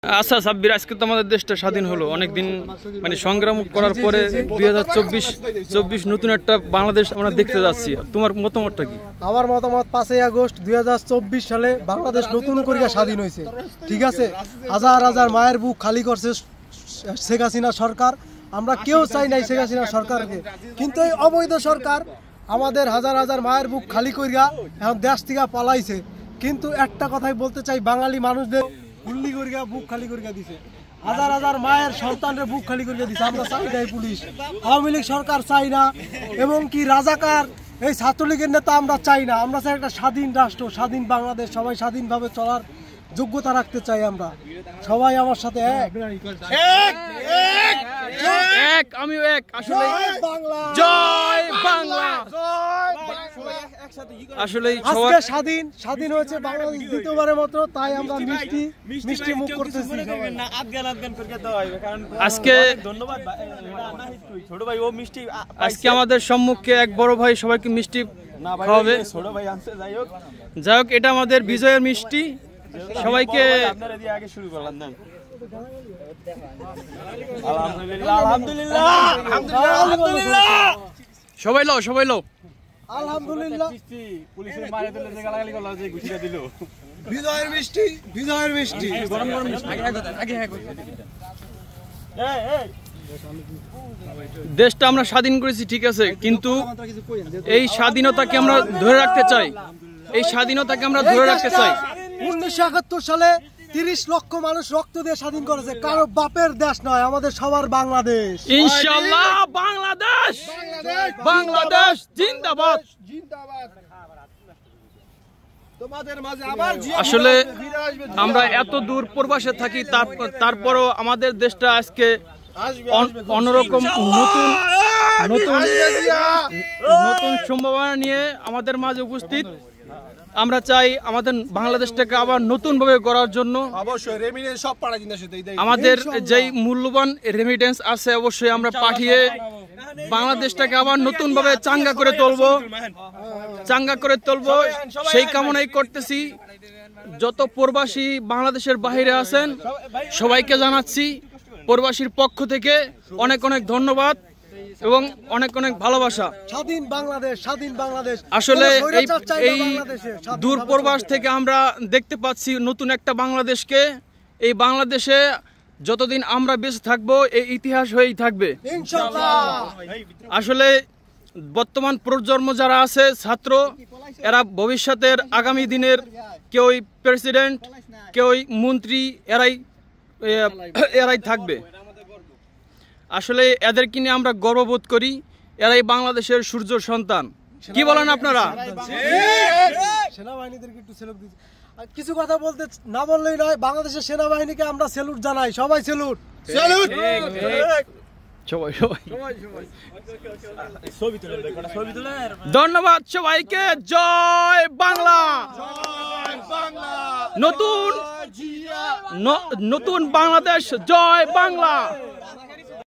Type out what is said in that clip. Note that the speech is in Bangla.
আচ্ছা সাব্বির, আজকে তো আমাদের দেশটা স্বাধীন হলো অনেকদিন, মানে সংগ্রাম করার পরে 2024 নতুন একটা বাংলাদেশ আমরা দেখতে যাচ্ছি। তোমার মতামতটা কি? আমার মতামত 5ই আগস্ট 2024 সালে বাংলাদেশ নতুন করে স্বাধীন হয়েছে। ঠিক আছে, হাজার হাজার মায়ের বুক খালি করছে শেখ হাসিনা সরকার। আমরা কেউ চাই নাই শেখ হাসিনা সরকারকে, কিন্তু এই অবৈধ সরকার আমাদের হাজার হাজার মায়ের বুক খালি করিয়া এখন দেশ থেকে পালাইছে। কিন্তু একটা কথাই বলতে চাই, বাঙালি মানুষদের গুল্লি করিয়া বুক খালি করিয়া দিছে, হাজার হাজার মায়ের সন্তানের বুক খালি করিয়া দিছে। আমরা চাই নাই পুলিশ, আওয়ামী লীগ সরকার চাই না, এবং কি রাজাকার এই ছাত্রলীগের নেতা আমরা চাই না। আমরা চাই একটা স্বাধীন রাষ্ট্র, স্বাধীন বাংলাদেশ, সবাই স্বাধীনভাবে চলার যোগ্যতা রাখতে চাই আমরা। সবাই আমার সাথে এক, আমিও এক। আসলে জয় বাংলা। আসলে আজকে স্বাধীন হয়েছে বাংলাদেশ দ্বিতীয়বারের মতো, তাই আমরা মিষ্টি মুখ করতেছি। আজকে ছোট ভাই ও মিষ্টি, আজকে আমাদের সম্মুখে এক বড় ভাই সবাইকে মিষ্টি খাওয়াবে। ছোট ভাই আনছে, যাই হোক, এটা আমাদের বিজয়ের মিষ্টি। সবাইকে আপনারা দিয়ে আগে শুরু করলাম না। আলহামদুলিল্লাহ, আলহামদুলিল্লাহ, আলহামদুলিল্লাহ। সবাই লও আলহামদুলিল্লাহ। পুলিশের মারে দিলে যে গালাগালি করলো, যে ঘুষিটা দিল, বিজয়ের মিষ্টি। গরম মিষ্টি। দেশটা আমরা স্বাধীন করেছি, ঠিক আছে, কিন্তু এই স্বাধীনতাকে আমরা ধরে রাখতে চাই। 1971 সালে 30 লক্ষ মানুষ রক্ত দিয়ে স্বাধীন করেছে। কারো বাপের দেশ নয়, আমাদের সবার বাংলাদেশ। ইনশাআল্লাহ বাংলাদেশ জিন্দাবাদ। আসলে আমরা এত দূর প্রবাসে থাকি, তারপরও আমাদের দেশটা আজকে অন্যরকম নতুন সম্ভাবনা নিয়ে আমাদের মাঝে উপস্থিত। আমরা চাই আমাদের বাংলাদেশটাকে আবার নতুন ভাবে গড়ার জন্য আমাদের যেই মূল্যবান রেমিটেন্স আছে অবশ্যই আমরা পাঠিয়ে বাংলাদেশটাকে আবার নতুন ভাবে চাঙ্গা করে তুলবো। সেই কামনাই করতেছি। যত প্রবাসী বাংলাদেশের বাইরে আছেন সবাইকে জানাচ্ছি প্রবাসীর পক্ষ থেকে অনেক অনেক ধন্যবাদ এবং অনেক অনেক ভালোবাসা। স্বাধীন বাংলাদেশ। আসলে এই দূর প্রবাস থেকে আমরা দেখতে পাচ্ছি নতুন একটা বাংলাদেশকে। এই বাংলাদেশে যতদিন আমরা বেঁচে থাকবো এই ইতিহাস হয়েই থাকবে ইনশাআল্লাহ। আসলে বর্তমান প্রজন্ম যারা আছে ছাত্র, এরা ভবিষ্যতের আগামী দিনের কেউ প্রেসিডেন্ট, কেউ মন্ত্রী, এরাই থাকবে। আসলে এদেরকে নিয়ে আমরা গর্ববোধ করি। এরাই বাংলাদেশের সূর্য সন্তান। কি বলেন আপনারা? সেনাবাহিনীদেরকে একটু স্যালুট দিচ্ছি। কিছু কথা বলতে না বললেই নয়, বাংলাদেশের সেনাবাহিনীকে আমরা স্যালুট জানাই। সবাই স্যালুট। ধন্যবাদ সবাইকে। জয় বাংলা। নতুন বাংলাদেশ। জয় বাংলা।